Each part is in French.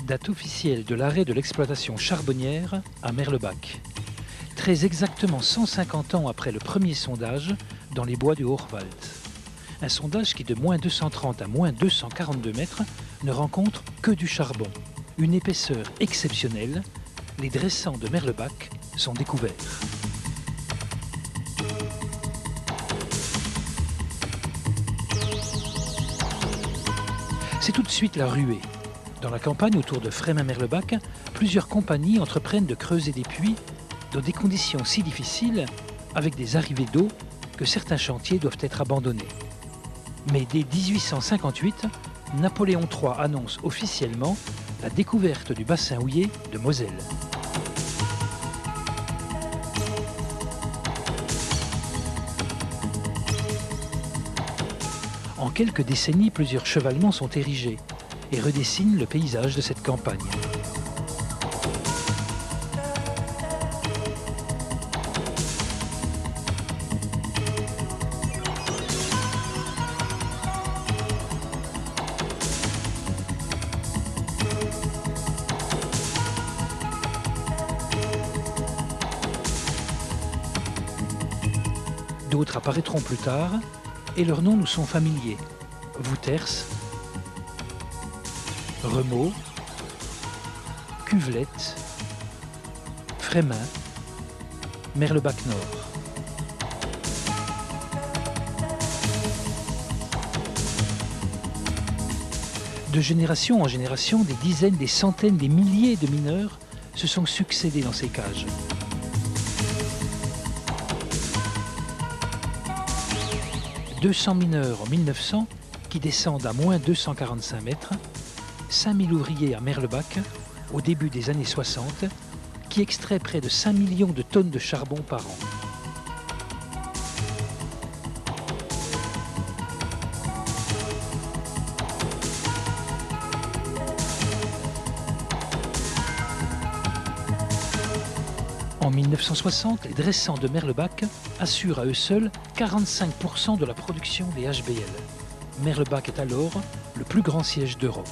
date officielle de l'arrêt de l'exploitation charbonnière à Merlebach. Très exactement 150 ans après le premier sondage dans les bois du Hochwald. Un sondage qui, de moins 230 à moins 242 mètres, ne rencontre que du charbon. Une épaisseur exceptionnelle, les dressants de Merlebach sont découverts. C'est tout de suite la ruée. Dans la campagne autour de Frémin-Merlebach, plusieurs compagnies entreprennent de creuser des puits dans des conditions si difficiles, avec des arrivées d'eau, que certains chantiers doivent être abandonnés. Mais dès 1858, Napoléon III annonce officiellement la découverte du bassin houiller de Moselle. En quelques décennies, plusieurs chevalements sont érigés et redessinent le paysage de cette campagne. D'autres apparaîtront plus tard, et leurs noms nous sont familiers. Vouters, Remeaux, Cuvelette, Frémin, Merlebach-Nord. De génération en génération, des dizaines, des centaines, des milliers de mineurs se sont succédés dans ces cages. « 200 mineurs en 1900 qui descendent à moins 245 mètres, 5000 ouvriers à Merlebach au début des années 60 qui extraient près de 5 millions de tonnes de charbon par an. En 1960, les dressants de Merlebach assurent à eux seuls 45% de la production des HBL. Merlebach est alors le plus grand siège d'Europe.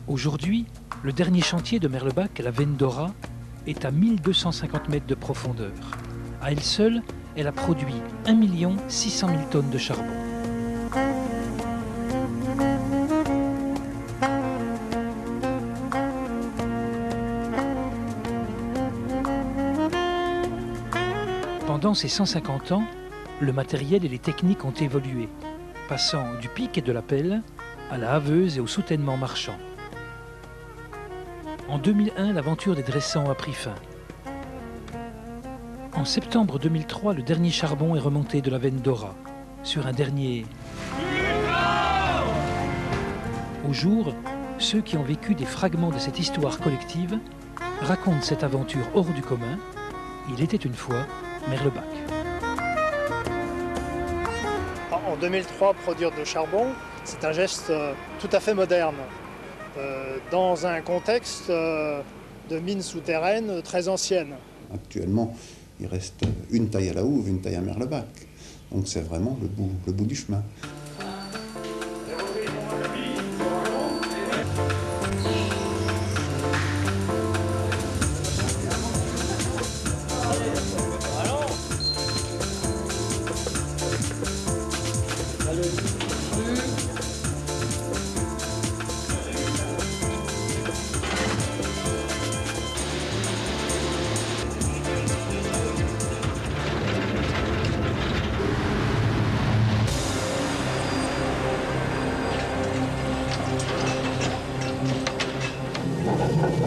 Aujourd'hui, le dernier chantier de Merlebach, la Veine d'Ora, est à 1250 mètres de profondeur. À elle seule, elle a produit 1 600 000 tonnes de charbon. Pendant ces 150 ans, le matériel et les techniques ont évolué, passant du pic et de la pelle à la haveuse et au soutènement marchand. En 2001, l'aventure des dressants a pris fin. En septembre 2003, le dernier charbon est remonté de la Veine d'Ora, sur un dernier... Au jour, ceux qui ont vécu des fragments de cette histoire collective racontent cette aventure hors du commun. Il était une fois Merlebach. En 2003, produire de charbon, c'est un geste tout à fait moderne, dans un contexte de mines souterraines très anciennes. Actuellement, il reste une taille à la houve, une taille à Merlebach. Donc c'est vraiment le bout du chemin.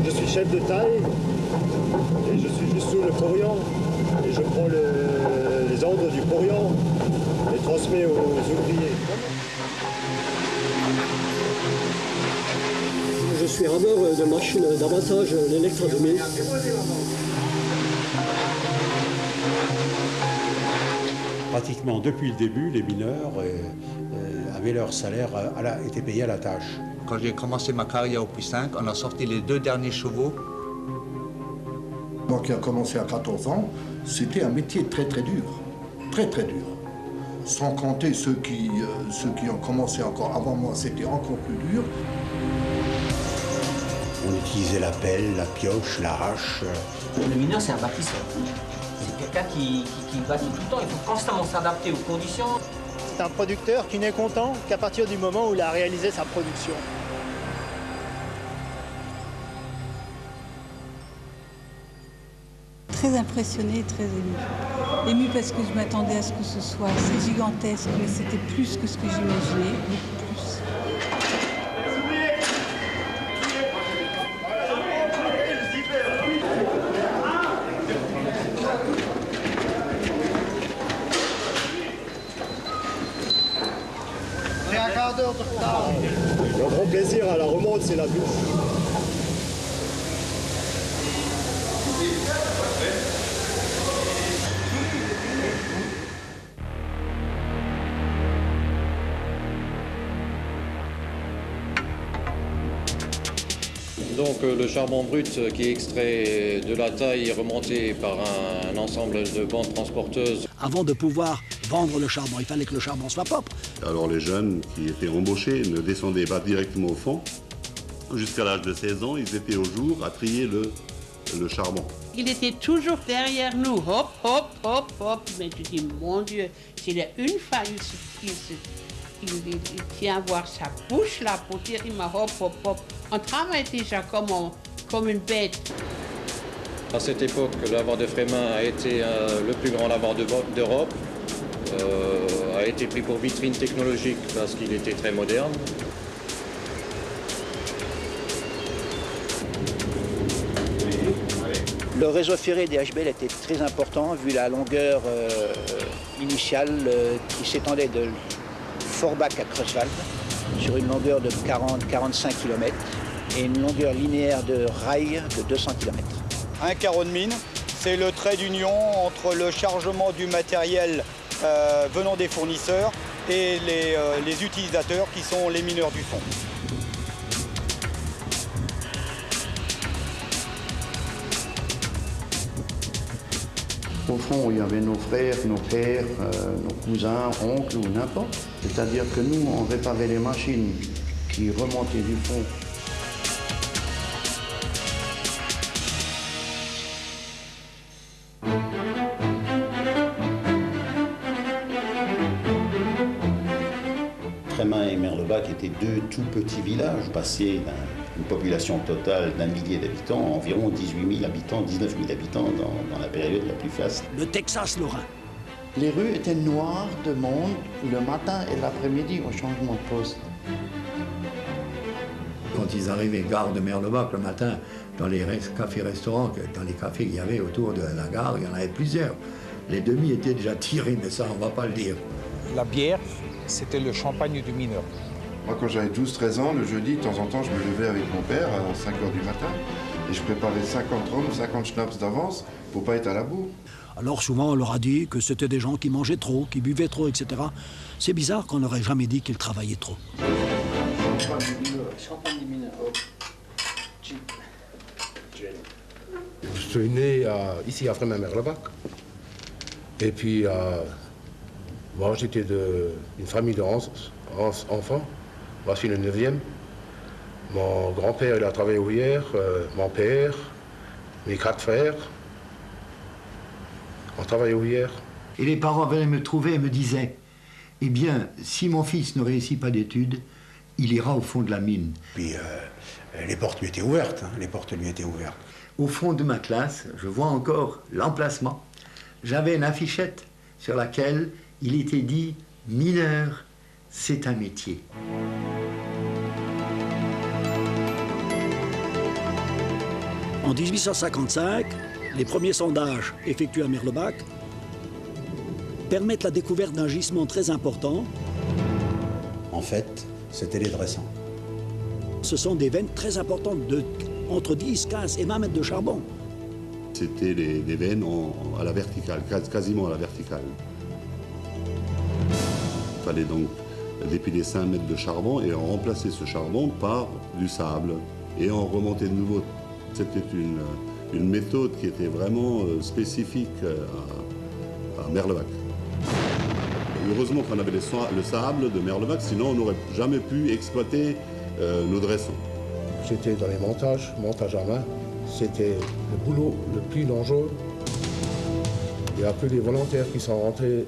Je suis chef de taille et je suis juste sous le porion et je prends les ordres du porion et les transmets aux ouvriers. Je suis rameur de machines d'abattage, l'électrodomie. Pratiquement depuis le début, les mineurs avaient leur salaire, étaient payés à la tâche. Quand j'ai commencé ma carrière au Puy 5, on a sorti les 2 derniers chevaux. Moi qui ai commencé à 14 ans, c'était un métier très très dur. Très très dur. Sans compter ceux qui ont commencé encore avant moi, c'était encore plus dur. On utilisait la pelle, la pioche, la hache. Le mineur, c'est un bâtisseur. C'est quelqu'un qui bâtit tout le temps. Il faut constamment s'adapter aux conditions. C'est un producteur qui n'est content qu'à partir du moment où il a réalisé sa production. Très impressionné et très ému. Ému parce que je m'attendais à ce que ce soit assez gigantesque, mais c'était plus que ce que j'imaginais, beaucoup plus. J'ai un quart d'heure de retard. Mon grand plaisir à la remonte, c'est la douche. Donc le charbon brut qui est extrait de la taille est remonté par un ensemble de bandes transporteuses. Avant de pouvoir vendre le charbon, il fallait que le charbon soit propre. Alors les jeunes qui étaient embauchés ne descendaient pas directement au fond. Jusqu'à l'âge de 16 ans, ils étaient au jour à trier le charbon. Il était toujours derrière nous, hop, hop, hop, hop. Mais tu dis, mon Dieu, s'il y a une fois, il tient à voir sa bouche là pour dire, il m'a hop, hop, hop. On travaille déjà comme une bête. À cette époque, le lavoir de Frémin a été le plus grand lavoir d'Europe. A été pris pour vitrine technologique parce qu'il était très moderne. Le réseau ferré des HBL était très important vu la longueur initiale qui s'étendait de Forbach à Creuswald sur une longueur de 40-45 km et une longueur linéaire de rail de 200 km. Un carreau de mine, c'est le trait d'union entre le chargement du matériel venant des fournisseurs et les utilisateurs qui sont les mineurs du fond. Au fond, il y avait nos frères, nos pères, nos cousins, oncles ou n'importe. C'est-à-dire que nous, on réparait les machines qui remontaient du fond. Frémin et Merlebach étaient deux tout petits villages, passés d'une population totale d'1 millier d'habitants à environ 18 000 habitants, 19 000 habitants dans la période la plus faste. Le Texas lorrain. Les rues étaient noires de monde le matin et l'après-midi au changement de poste. Quand ils arrivaient gare de Merlebach le matin, dans les cafés-restaurants, dans les cafés qu'il y avait autour de la gare, il y en avait plusieurs. Les demi étaient déjà tirés, mais ça, on ne va pas le dire. La bière, c'était le champagne du mineur. Moi, quand j'avais 12-13 ans, le jeudi, de temps en temps, je me levais avec mon père à 5 h du matin et je préparais 50 rhums, 50 schnapps d'avance pour pas être à la bourre. Alors souvent, on leur a dit que c'était des gens qui mangeaient trop, qui buvaient trop, etc. C'est bizarre qu'on n'aurait jamais dit qu'ils travaillaient trop. Champagne des mineurs. Je suis né ici à Frémin-Merlebach. Et puis, bon, j'étais d'une famille de 11 enfants. Voici le 9e. Mon grand-père, il a travaillé ouvrière, mon père, mes 4 frères. On travaillait ouvrière. Et les parents venaient me trouver et me disaient, eh bien, si mon fils ne réussit pas d'études, il ira au fond de la mine. Puis les portes lui étaient ouvertes, hein, les portes lui étaient ouvertes. Au fond de ma classe, je vois encore l'emplacement. J'avais une affichette sur laquelle il était dit « Mineur, c'est un métier ». En 1855, les premiers sondages effectués à Merlebach permettent la découverte d'un gisement très important. En fait, c'était les dressants. Ce sont des veines très importantes de entre 10, 15 et 20 mètres de charbon. C'était des veines à la verticale, quasiment à la verticale. Il fallait donc dépiler 5 mètres de charbon et remplacer ce charbon par du sable. Et en remonter de nouveau. C'était une méthode qui était vraiment spécifique à Merlebach. Heureusement qu'on avait le sable de Merlebac, sinon on n'aurait jamais pu exploiter nos dressants. J'étais dans les montages à main. C'était le boulot le plus dangereux. Il n'y a que les volontaires qui sont rentrés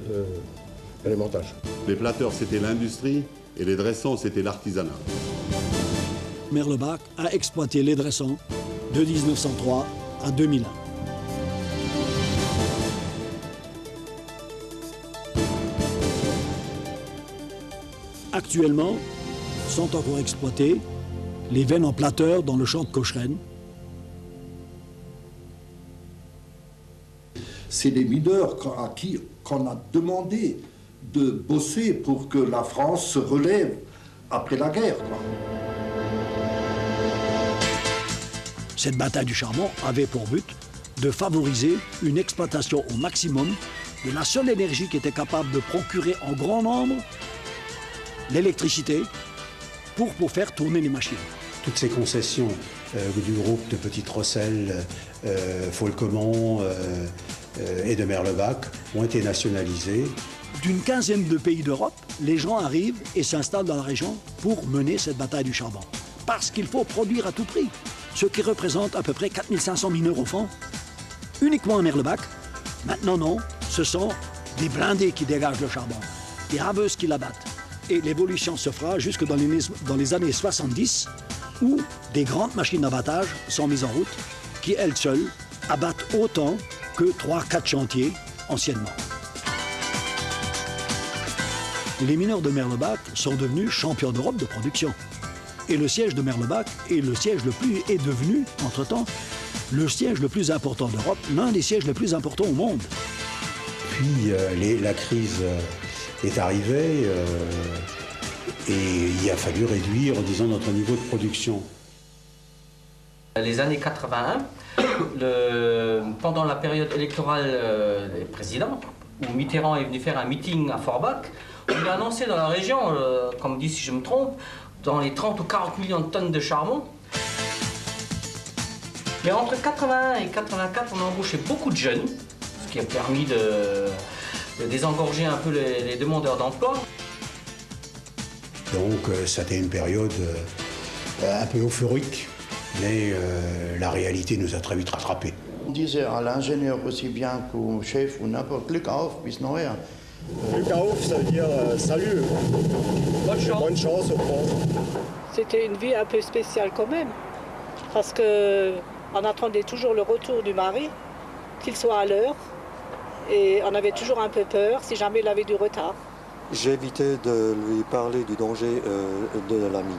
dans les montages. Les plateurs, c'était l'industrie et les dressants, c'était l'artisanat. Merlebac a exploité les dressants de 1903 à 2001. Actuellement, sont encore exploitées les veines en plateurs dans le champ de Cochrane. C'est les mineurs à qui qu'on a demandé de bosser pour que la France se relève après la guerre, quoi. Cette bataille du charbon avait pour but de favoriser une exploitation au maximum de la seule énergie qui était capable de procurer en grand nombre l'électricité pour faire tourner les machines. Toutes ces concessions du groupe de Petite Rosselle, Folquemont et de Merlebac ont été nationalisées. D'une quinzaine de pays d'Europe, les gens arrivent et s'installent dans la région pour mener cette bataille du charbon. Parce qu'il faut produire à tout prix, ce qui représente à peu près 4500 mineurs au fond, uniquement à Merlebac. Maintenant non, ce sont des blindés qui dégagent le charbon, des rabeuses qui l'abattent. Et l'évolution se fera jusque dans les années 70, où des grandes machines d'abattage sont mises en route, qui elles seules abattent autant que 3-4 chantiers anciennement. Les mineurs de Merlebac sont devenus champions d'Europe de production. Et le siège de Merlebac est devenu, entre-temps, le siège le plus important d'Europe, l'un des sièges les plus importants au monde. Puis la crise est arrivée et il a fallu réduire, disons, notre niveau de production. Les années 81, pendant la période électorale des présidents, où Mitterrand est venu faire un meeting à Forbach, on a annoncé dans la région, comme dit si je me trompe, dans les 30 ou 40 millions de tonnes de charbon. Mais entre 81 et 84, on a embauché beaucoup de jeunes, ce qui a permis de désengorger un peu les demandeurs d'emploi. Donc ça a été une période un peu euphorique, mais la réalité nous a très vite rattrapés. On disait à l'ingénieur aussi bien qu'au chef ou n'importe, Glück auf bis nachher. Glück auf, ça veut dire salut. Bonne chance au front. C'était une vie un peu spéciale quand même, parce qu'on attendait toujours le retour du mari, qu'il soit à l'heure, et on avait toujours un peu peur si jamais il avait du retard. J'évitais de lui parler du danger de la mine.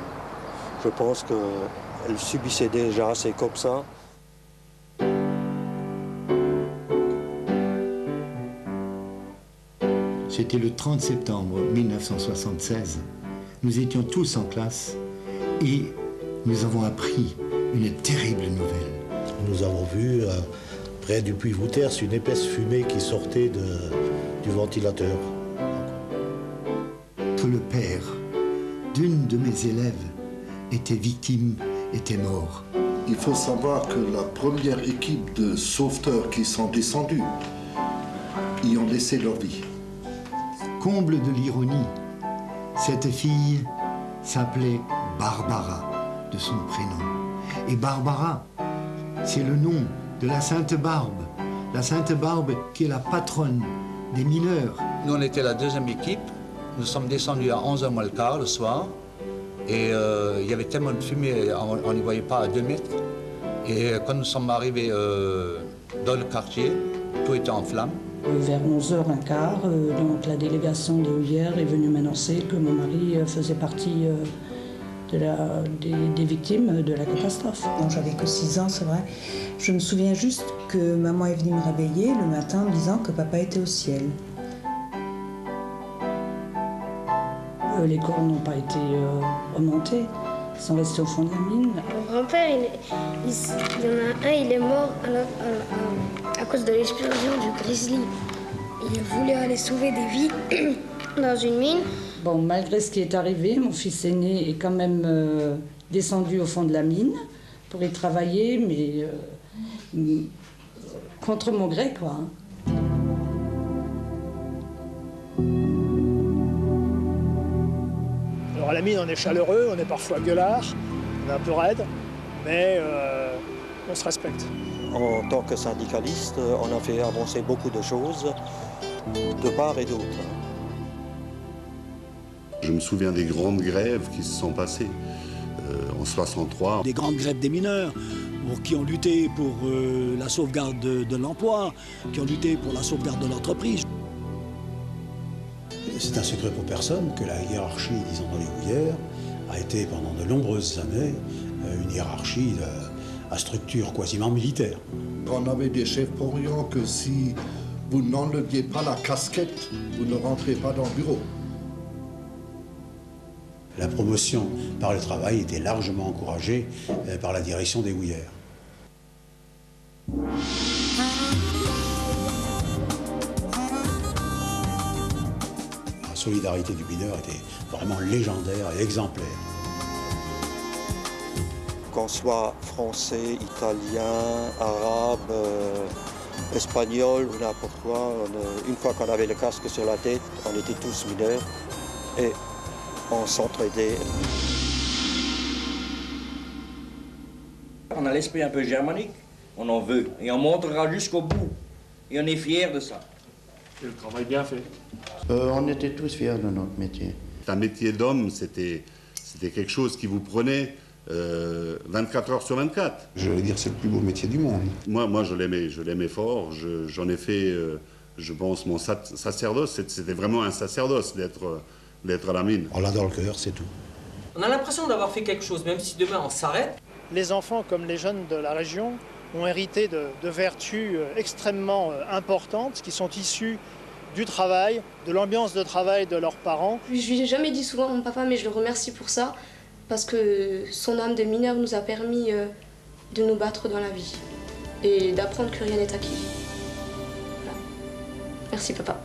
Je pense qu'elle subissait déjà, c'est comme ça. C'était le 30 septembre 1976. Nous étions tous en classe et nous avons appris une terrible nouvelle. Nous avons vu près du puits Wouters une épaisse fumée qui sortait du ventilateur. Que le père d'une de mes élèves était mort. Il faut savoir que la première équipe de sauveteurs qui sont descendus y ont laissé leur vie. Comble de l'ironie, cette fille s'appelait Barbara, de son prénom. Et Barbara, c'est le nom de la Sainte Barbe. La Sainte Barbe qui est la patronne des mineurs. Nous, on était la deuxième équipe. Nous sommes descendus à 11h moins le quart le soir. Et il y avait tellement de fumée, on n'y voyait pas à 2 mètres. Et quand nous sommes arrivés dans le quartier, tout était en flammes. Vers 11h15, donc la délégation des Houillères est venue m'annoncer que mon mari faisait partie des victimes de la catastrophe. Bon, j'avais que 6 ans, c'est vrai. Je me souviens juste que maman est venue me réveiller le matin en me disant que papa était au ciel. Les corps n'ont pas été remontés, ils sont restés au fond de la mine. Mon grand-père, il y en a un, il est mort à cause de l'explosion du Grizzly. Il voulait aller sauver des vies dans une mine. Bon, malgré ce qui est arrivé, mon fils aîné est quand même descendu au fond de la mine pour y travailler, mais contre mon gré, quoi. À la mine, on est chaleureux, on est parfois gueulard, on est un peu raide, mais on se respecte. En tant que syndicaliste, on a fait avancer beaucoup de choses, de part et d'autre. Je me souviens des grandes grèves qui se sont passées en 63. Des grandes grèves des mineurs, qui ont lutté pour la sauvegarde de l'emploi, qui ont lutté pour la sauvegarde de l'entreprise. C'est un secret pour personne que la hiérarchie, disons, dans les houillères a été pendant de nombreuses années une hiérarchie à structure quasiment militaire. On avait des chefs porions que si vous n'enleviez pas la casquette, vous ne rentrez pas dans le bureau. La promotion par le travail était largement encouragée par la direction des houillères. La solidarité du mineur était vraiment légendaire et exemplaire. Qu'on soit français, italien, arabe, espagnol ou n'importe quoi, une fois qu'on avait le casque sur la tête, on était tous mineurs et on s'entraidait. On a l'esprit un peu germanique, on en veut, et on montrera jusqu'au bout. Et on est fiers de ça. Et le travail bien fait. On était tous fiers de notre métier. Un métier d'homme, c'était quelque chose qui vous prenait 24 heures sur 24. Je vais dire, c'est le plus beau métier du monde. Moi je l'aimais fort. J'en ai fait, je pense, mon sacerdoce. C'était vraiment un sacerdoce d'être à la mine. On l'a dans le cœur, c'est tout. On a l'impression d'avoir fait quelque chose, même si demain on s'arrête. Les enfants, comme les jeunes de la région, ont hérité de vertus extrêmement importantes qui sont issues du travail, de l'ambiance de travail de leurs parents. Je lui ai jamais dit souvent à mon papa, mais je le remercie pour ça, parce que son âme de mineur nous a permis de nous battre dans la vie et d'apprendre que rien n'est acquis. Voilà. Merci papa.